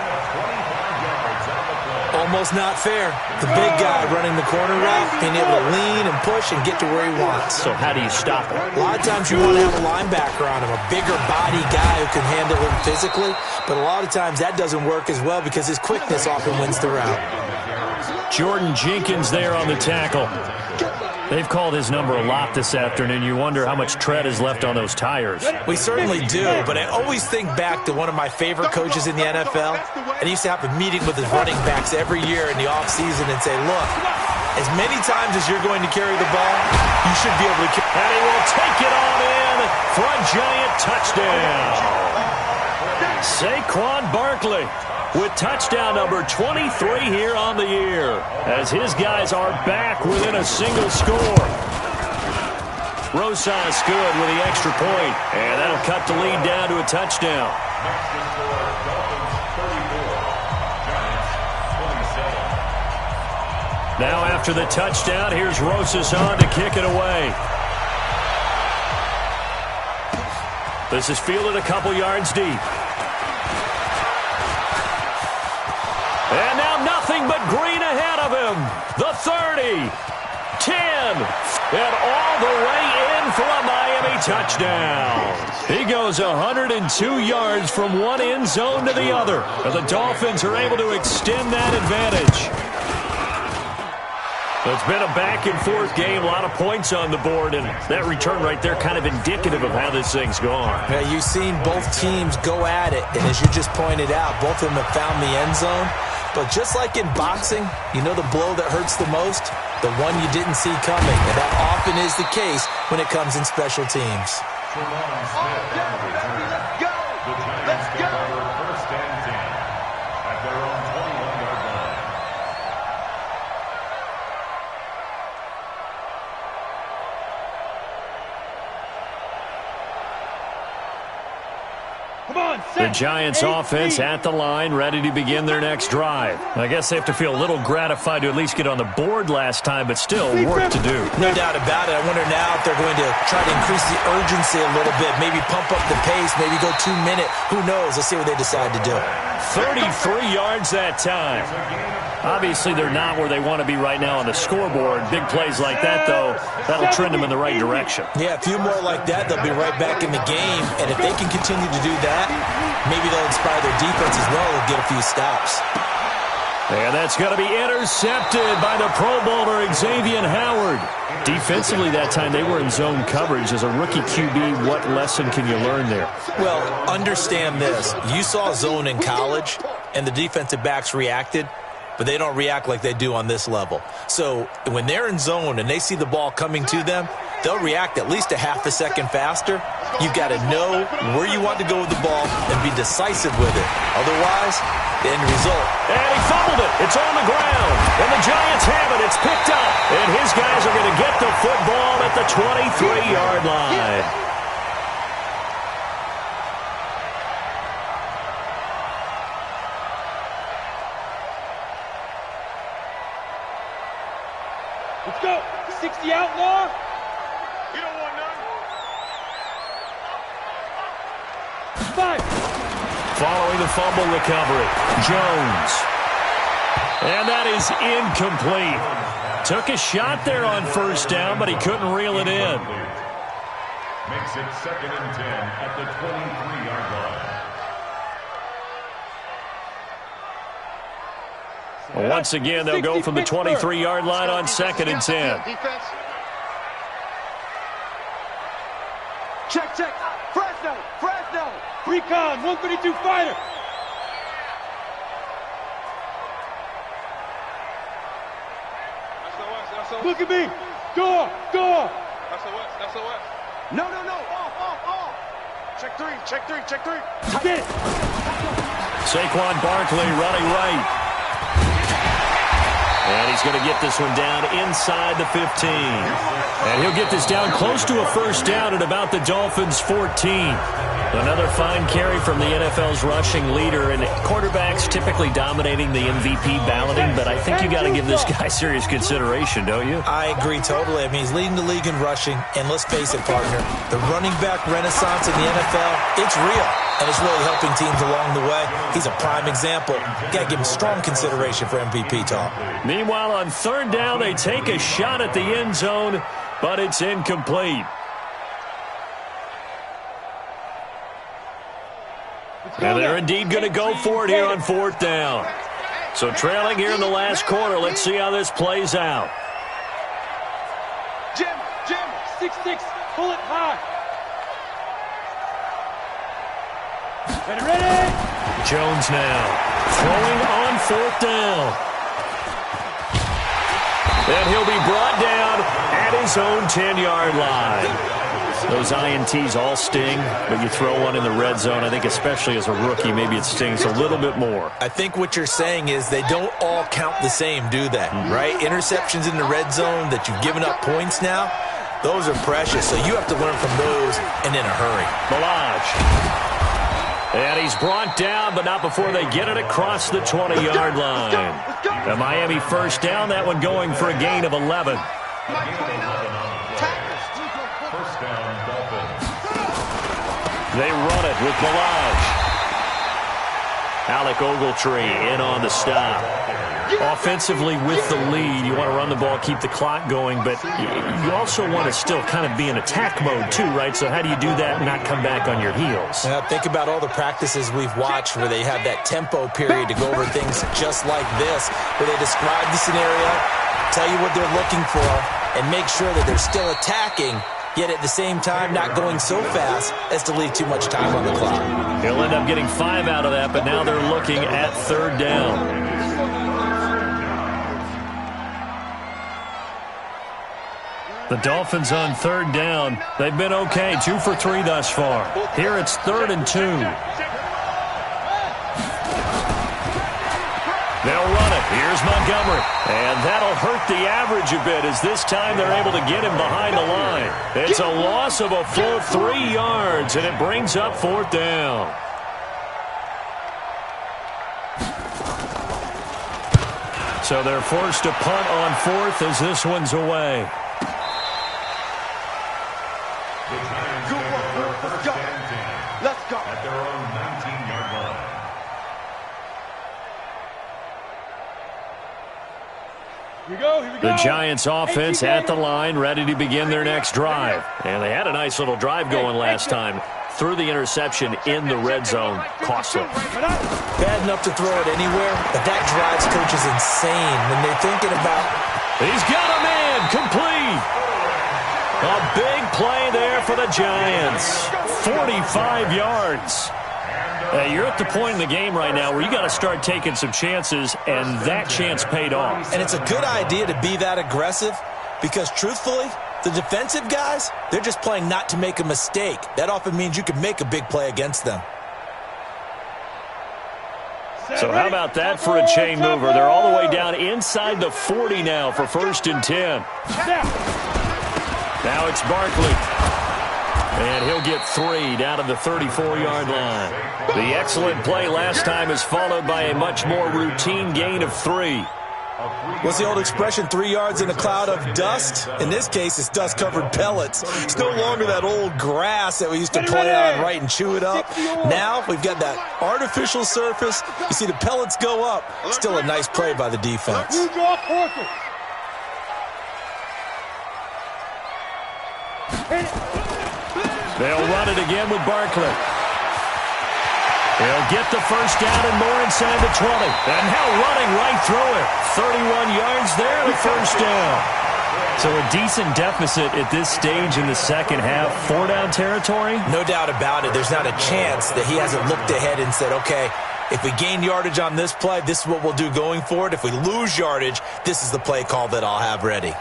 Almost not fair. The big guy running the corner route, being able to lean and push and get to where he wants. So how do you stop it? A lot of times you want to have a linebacker on him, a bigger body guy who can handle him physically. But a lot of times that doesn't work as well because his quickness often wins the route. Jordan Jenkins there on the tackle. They've called his number a lot this afternoon. You wonder how much tread is left on those tires. We certainly do, but I always think back to one of my favorite coaches in the NFL. And he used to have a meeting with his running backs every year in the offseason and say, look, as many times as you're going to carry the ball, you should be able to carry. And he will take it on in for a giant touchdown. Saquon Barkley with touchdown number 23 here on the year, as his guys are back within a single score. Rosas good with the extra point, and that'll cut the lead down to a touchdown. Now after the touchdown, here's Rosas on to kick it away. This is fielded a couple yards deep. And now nothing but green ahead of him. The 30, 10, and all the way in for a Miami touchdown. He goes 102 yards from one end zone to the other. And the Dolphins are able to extend that advantage. It's been a back-and-forth game, a lot of points on the board, and that return right there kind of indicative of how this thing's gone. Yeah, you've seen both teams go at it, and as you just pointed out, both of them have found the end zone. But just like in boxing, you know the blow that hurts the most? The one you didn't see coming, and that often is the case when it comes in special teams. Let's go. First and 10 at their own 21-yard line. Come on, The Giants offense at the line, ready to begin their next drive. I guess they have to feel a little gratified to at least get on the board last time, but still work to do. No doubt about it. I wonder now if they're going to try to increase the urgency a little bit, maybe pump up the pace, maybe go 2-minute. Who knows? Let's see what they decide to do. 33 yards that time. Obviously, they're not where they want to be right now on the scoreboard. Big plays like that, though, that'll trend them in the right direction. Yeah, a few more like that, they'll be right back in the game. And if they can continue to do that, maybe they'll inspire their defense as well and get a few stops. And that's going to be intercepted by the Pro Bowler, Xavier Howard. Defensively that time, they were in zone coverage. As a rookie QB, what lesson can you learn there? Well, understand this. You saw zone in college, and the defensive backs reacted, but they don't react like they do on this level. So when they're in zone and they see the ball coming to them, they'll react at least a half a second faster. You've got to know where you want to go with the ball and be decisive with it. Otherwise, the end result. And he fumbled it. It's on the ground. And the Giants have it. It's picked up. And his guys are going to get the football at the 23-yard line. Let's go. 60 outlaw. You don't want none. 5. Following the fumble recovery, Jones. And that is incomplete. Took a shot there on first down, but he couldn't reel it in. Makes it 2nd and 10 at the 23-yard line. Well, once again, they'll go from the 23-yard line on 2nd and 10. Defense. Check. Fresno. Recon, 132 fighter. Look at me. Go. SOS. No. Off. Check three. Get it. Saquon Barkley running right. And he's going to get this one down inside the 15. And he'll get this down close to a first down at about the Dolphins' 14. Another fine carry from the NFL's rushing leader, and quarterbacks typically dominating the MVP balloting, but I think you got to give this guy serious consideration, don't you? I agree totally. I mean, he's leading the league in rushing, and let's face it, partner, the running back renaissance in the NFL, it's real, and it's really helping teams along the way. He's a prime example. You got to give him strong consideration for MVP talk. Meanwhile, on third down, they take a shot at the end zone, but it's incomplete. And they're indeed going to go for it here on fourth down. So trailing here in the last quarter, let's see how this plays out. Jim. 6-6. Pull it high. Ready. Jones now throwing on fourth down. And he'll be brought down at his own 10-yard line. Those INTs all sting, but you throw one in the red zone, I think especially as a rookie, maybe it stings a little bit more. I think what you're saying is they don't all count the same, do they? Right? Interceptions in the red zone that you've given up points now, those are precious, so you have to learn from those and in a hurry. Milage. And he's brought down, but not before they get it across the 20-yard line. The Miami first down, that one going for a gain of 11. First down, Dolphins. They run it with Milage. Alec Ogletree in on the stop. Offensively with the lead, you want to run the ball, keep the clock going, but you also want to still kind of be in attack mode too, right? So how do you do that and not come back on your heels? Think about all the practices we've watched where they have that tempo period to go over things just like this, where they describe the scenario, tell you what they're looking for, and make sure that they're still attacking, yet at the same time not going so fast as to leave too much time on the clock. He'll end up getting 5 out of that, but now they're looking at third down. The Dolphins on third down. They've been okay, 2 for 3 thus far. Here it's 3rd and 2. They'll run it. Here's Montgomery. And that'll hurt the average a bit as this time they're able to get him behind the line. It's a loss of a full 3 yards, and it brings up 4th down. So they're forced to punt on 4th as this one's away. Let's go. At their own 19-yard line. Here we go. The Giants offense at the line, ready to begin their next drive. And they had a nice little drive going last time. Threw the interception in the red zone. Costly. Bad enough to throw it anywhere, but that drives coaches insane when they're thinking about... He's got a man. Complete. A big play there for the Giants. 45 yards. You're at the point in the game right now where you got to start taking some chances, and that chance paid off. And it's a good idea to be that aggressive because, truthfully, the defensive guys, they're just playing not to make a mistake. That often means you can make a big play against them. So how about that for a chain mover? They're all the way down inside the 40 now for 1st and 10. Now it's Barkley. And he'll get 3 down to the 34-yard line. The excellent play last time is followed by a much more routine gain of 3. What's the old expression, 3 yards in a cloud of dust? In this case, it's dust-covered pellets. It's no longer that old grass that we used to play on, right, and chew it up. Now we've got that artificial surface. You see the pellets go up. Still a nice play by the defense. They'll run it again with Barkley. They'll get the first down and more inside the 20. And now running right through it. 31 yards there, the first down. So a decent deficit at this stage in the second half. 4-down territory? No doubt about it. There's not a chance that he hasn't looked ahead and said, okay, if we gain yardage on this play, this is what we'll do going forward. If we lose yardage, this is the play call that I'll have ready.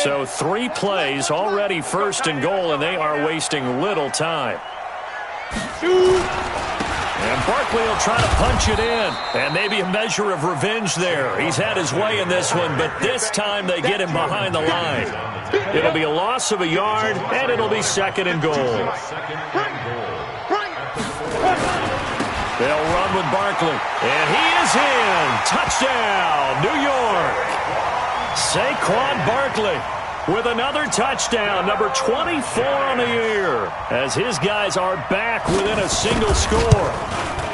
So 3 plays, already 1st and goal, and they are wasting little time. And Barkley will try to punch it in. And maybe a measure of revenge there. He's had his way in this one, but this time they get him behind the line. It'll be a loss of a yard, and it'll be 2nd and goal. They'll run with Barkley. And he is in. Touchdown, New York. Saquon Barkley with another touchdown, number 24 on the year, as his guys are back within a single score.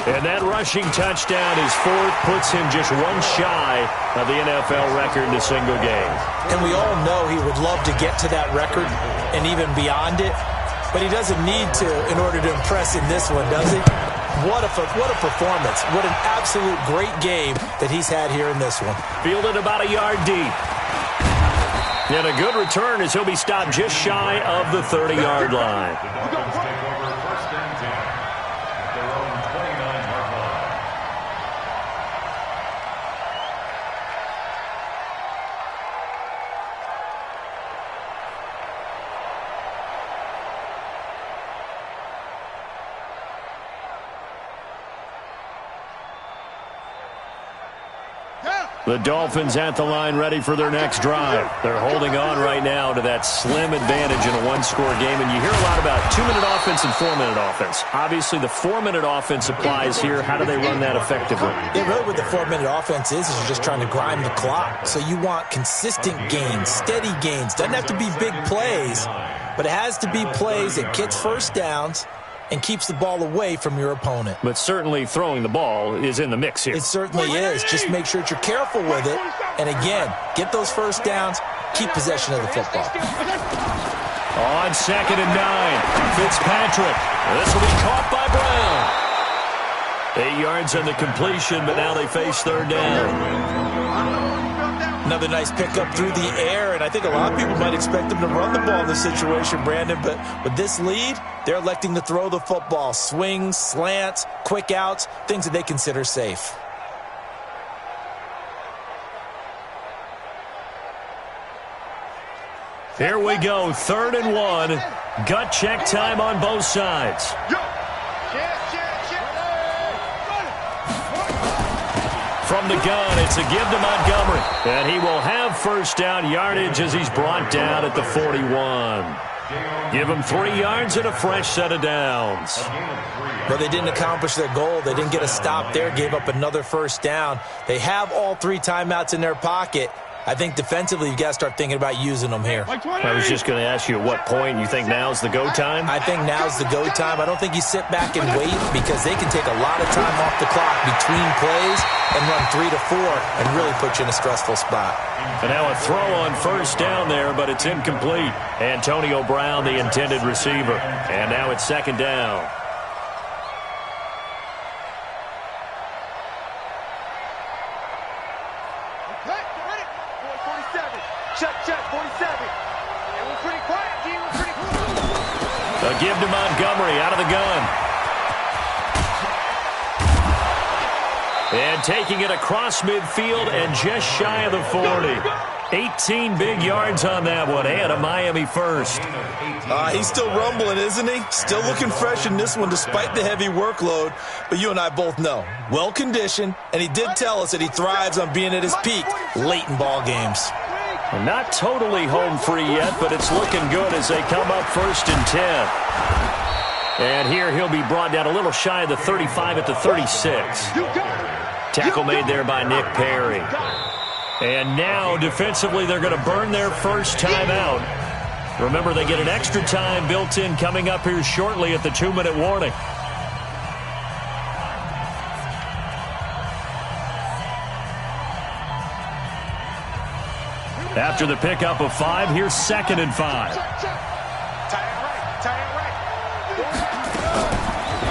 And that rushing touchdown is 4th, puts him just 1 shy of the NFL record in a single game. And we all know he would love to get to that record and even beyond it, but he doesn't need to in order to impress in this one, does he? What a performance. What an absolute great game that he's had here in this one. Fielded about a yard deep. And a good return as he'll be stopped just shy of the 30-yard line. The Dolphins take over 1st and 10 at their own 29-yard line. The Dolphins at the line ready for their next drive. They're holding on right now to that slim advantage in a 1-score game. And you hear a lot about 2-minute offense and 4-minute offense. Obviously, the 4-minute offense applies here. How do they run that effectively? Yeah, really what the 4-minute offense is you're just trying to grind the clock. So you want consistent gains, steady gains. Doesn't have to be big plays, but it has to be plays that gets first downs and keeps the ball away from your opponent. But certainly throwing the ball is in the mix here. It certainly is. Just make sure that you're careful with it. And again, get those first downs, keep possession of the football. On 2nd and 9, Fitzpatrick. This will be caught by Brown. 8 yards on the completion, but now they face 3rd down. Another nice pickup through the air, and I think a lot of people might expect them to run the ball in this situation, Brandon, but with this lead, they're electing to throw the football. Swings, slants, quick outs, things that they consider safe. Here we go, 3rd and 1. Gut check time on both sides. From the gun, it's a give to Montgomery. And he will have first down yardage as he's brought down at the 41. Give him 3 yards and a fresh set of downs. But they didn't accomplish their goal. They didn't get a stop there, gave up another first down. They have all 3 timeouts in their pocket. I think defensively you've got to start thinking about using them here. I was just going to ask you at what point you think now's the go time? I think now's the go time. I don't think you sit back and wait because they can take a lot of time off the clock between plays and run 3 to 4 and really put you in a stressful spot. And now a throw on first down there, but it's incomplete. Antonio Brown, the intended receiver. And now it's second down. A give to Montgomery out of the gun. And taking it across midfield and just shy of the 40. 18 big yards on that one, and a Miami first. He's still rumbling, isn't he? Still looking fresh in this one despite the heavy workload. But you and I both know, well-conditioned, and he did tell us that he thrives on being at his peak late in ball games. Not totally home free yet, but it's looking good as they come up 1st and 10. And here he'll be brought down a little shy of the 35 at the 36. Tackle made there by Nick Perry. And now defensively they're going to burn their first timeout. Remember, they get an extra time built in coming up here shortly at the 2-minute warning. After the pickup of 5, here's 2nd and 5.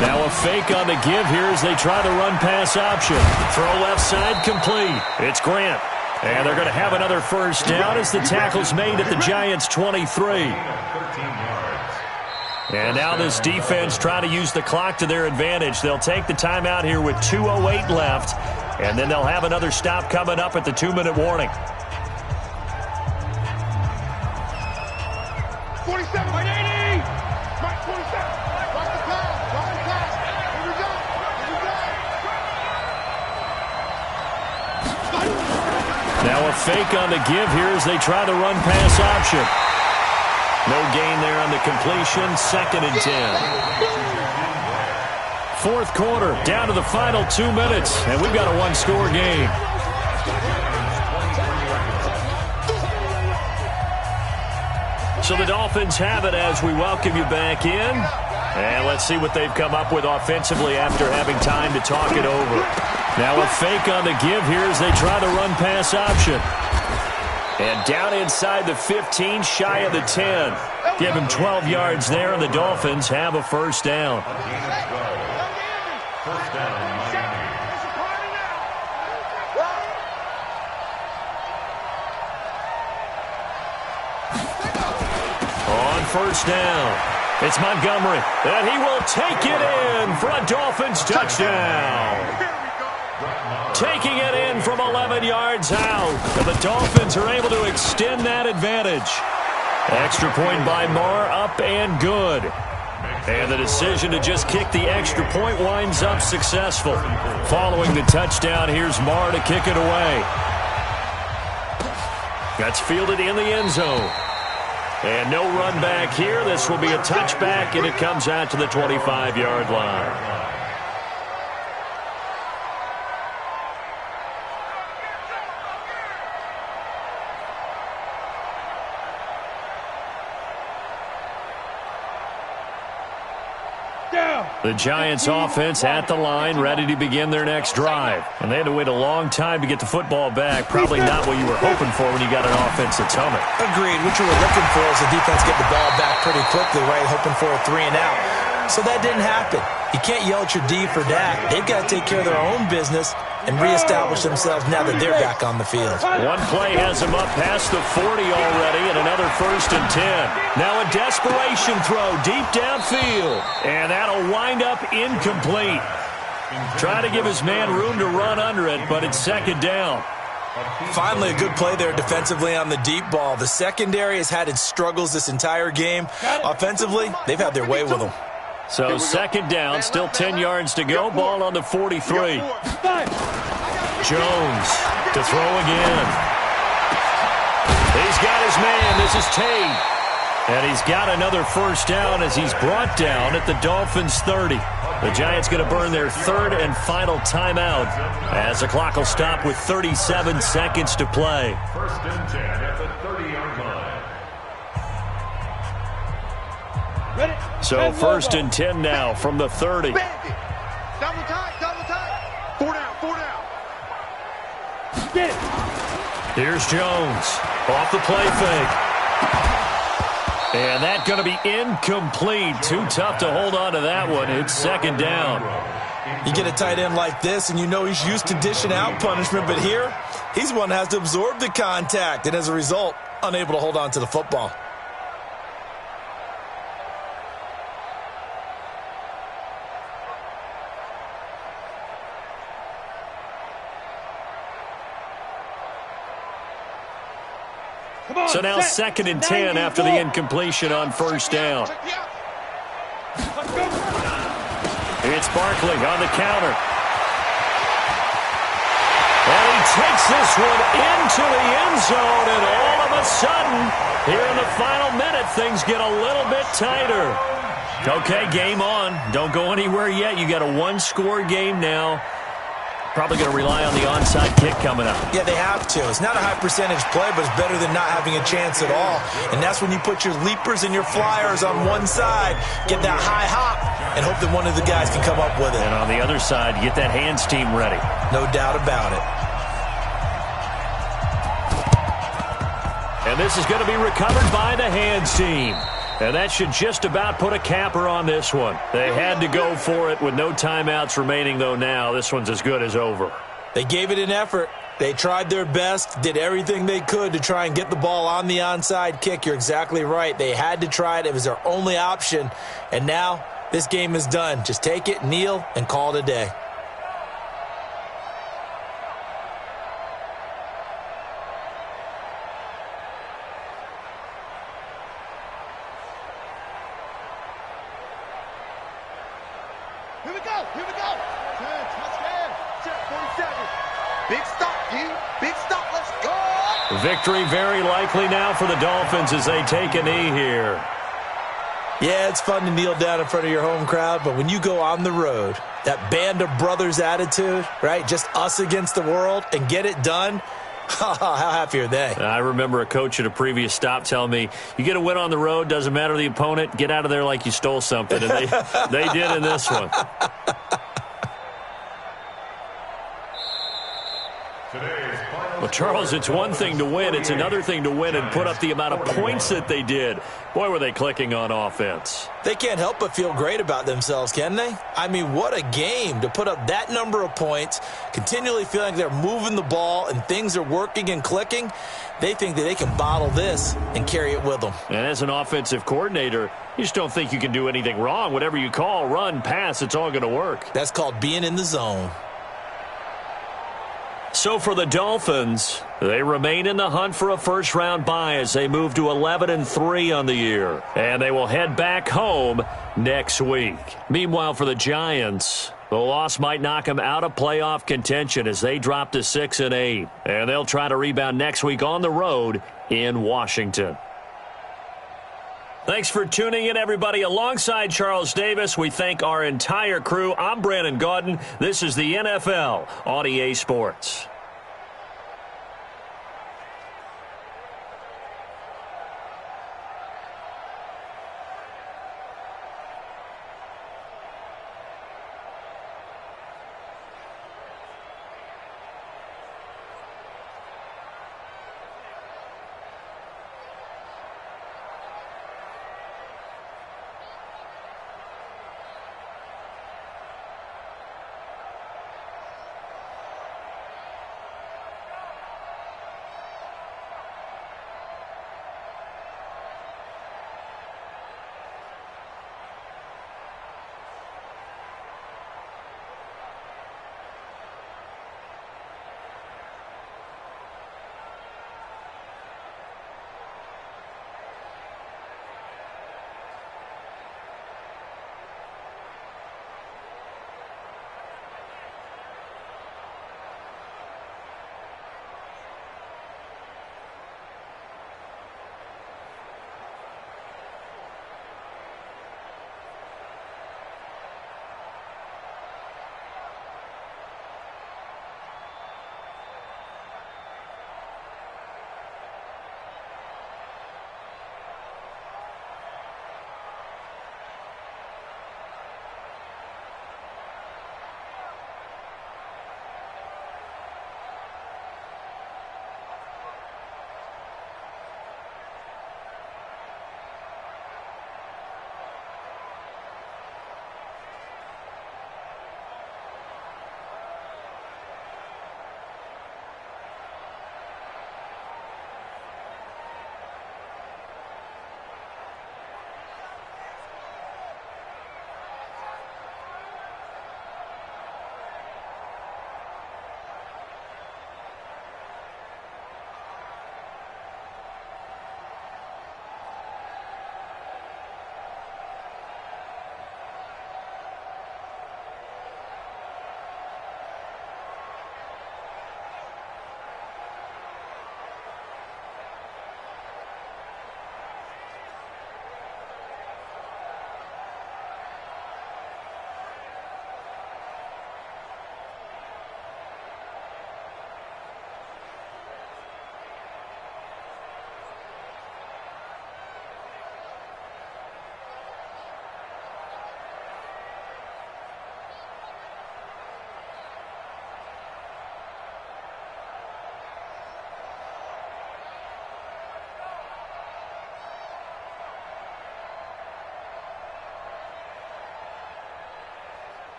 Now a fake on the give here as they try the run-pass option. Throw left side complete. It's Grant. And they're going to have another first down as the tackle's made at the Giants' 23. And now this defense trying to use the clock to their advantage. They'll take the timeout here with 2:08 left. And then they'll have another stop coming up at the 2-minute warning. 47, 80! Mark 27! Watch the pass! Watch the pass! Here we go! Here we go! Now a fake on the give here as they try the run-pass option. No gain there on the completion. 2nd and 10. 4th quarter, down to the final 2 minutes, and we've got a one-score game. So the Dolphins have it as we welcome you back in. And let's see what they've come up with offensively after having time to talk it over. Now a fake on the give here as they try the run-pass option. And down inside the 15, shy of the 10. Give him 12 yards there, and the Dolphins have a first down. First down, Miami. On first down, it's Montgomery, and he will take it in for a Dolphins touchdown. Taking it in from 11 yards out, and the Dolphins are able to extend that advantage. Extra point by Marr, up and good. And the decision to just kick the extra point winds up successful. Following the touchdown, here's Marr to kick it away. That's fielded in the end zone. And no run back here. This will be a touchback, and it comes out to the 25-yard line. The Giants offense at the line, ready to begin their next drive. And they had to wait a long time to get the football back. Probably not what you were hoping for when you got an offense that's humming. Agreed. What you were looking for is the defense get the ball back pretty quickly, right? Hoping for a 3 and out. So that didn't happen. You can't yell at your D for that. They've got to take care of their own business and reestablish themselves now that they're back on the field. One play has them up past the 40 already, and another 1st and 10. Now a desperation throw deep downfield, and that'll wind up incomplete. Trying to give his man room to run under it, but it's 2nd down. Finally, a good play there defensively on the deep ball. The secondary has had its struggles this entire game. Offensively, they've had their way with them. So 2nd down, still 10 yards to go. Ball on the 43. Jones to throw again. He's got his man. This is Tate. And he's got another first down as he's brought down at the Dolphins' 30. The Giants going to burn their third and final timeout as the clock will stop with 37 seconds to play. First and 10 at the 30-yard line. Ready? So first and 10 now from the 30. Double tight, double tight. 4 down, 4 down. Get it. Here's Jones off the play fake. And that's going to be incomplete. Too tough to hold on to that one. It's second down. You get a tight end like this, and you know he's used to dishing out punishment, but here, he's one that has to absorb the contact, and as a result, unable to hold on to the football. So now second and 10 after the incompletion on first down. It's Barkley on the counter. And he takes this one into the end zone, and all of a sudden, here in the final minute, things get a little bit tighter. Okay, game on. Don't go anywhere yet. You got a one-score game now. Probably going to rely on the onside kick coming up. Yeah, they have to. It's not a high percentage play, but it's better than not having a chance at all. And that's when you put your leapers and your flyers on one side, get that high hop, and hope that one of the guys can come up with it. And on the other side, get that hands team ready. No doubt about it. And this is going to be recovered by the hands team. And that should just about put a capper on this one. They had to go for it with no timeouts remaining, though now. This one's as good as over. They gave it an effort. They tried their best, did everything they could to try and get the ball on the onside kick. You're exactly right. They had to try it. It was their only option. And now this game is done. Just take it, kneel, and call it a day. Here we go, here we go. 10, touchdown. Check 47. Big stop, D. Big stop, let's go. Victory very likely now for the Dolphins as they take a knee here. Yeah, it's fun to kneel down in front of your home crowd, but when you go on the road, that band of brothers attitude, right, just us against the world, and get it done, how happy are they? I remember a coach at a previous stop telling me, you get a win on the road, doesn't matter the opponent, get out of there like you stole something. And they did in this one. Well, Charles, it's one thing to win. It's another thing to win and put up the amount of points that they did. Boy, were they clicking on offense. They can't help but feel great about themselves, can they? I mean, what a game to put up that number of points, continually feeling like they're moving the ball and things are working and clicking. They think that they can bottle this and carry it with them. And as an offensive coordinator, you just don't think you can do anything wrong. Whatever you call, run, pass, it's all going to work. That's called being in the zone. So for the Dolphins, they remain in the hunt for a first-round bye as they move to 11-3 on the year. And they will head back home next week. Meanwhile, for the Giants, the loss might knock them out of playoff contention as they drop to 6-8. And they'll try to rebound next week on the road in Washington. Thanks for tuning in, everybody. Alongside Charles Davis, we thank our entire crew. I'm Brandon Gaudin. This is the NFL on EA Sports.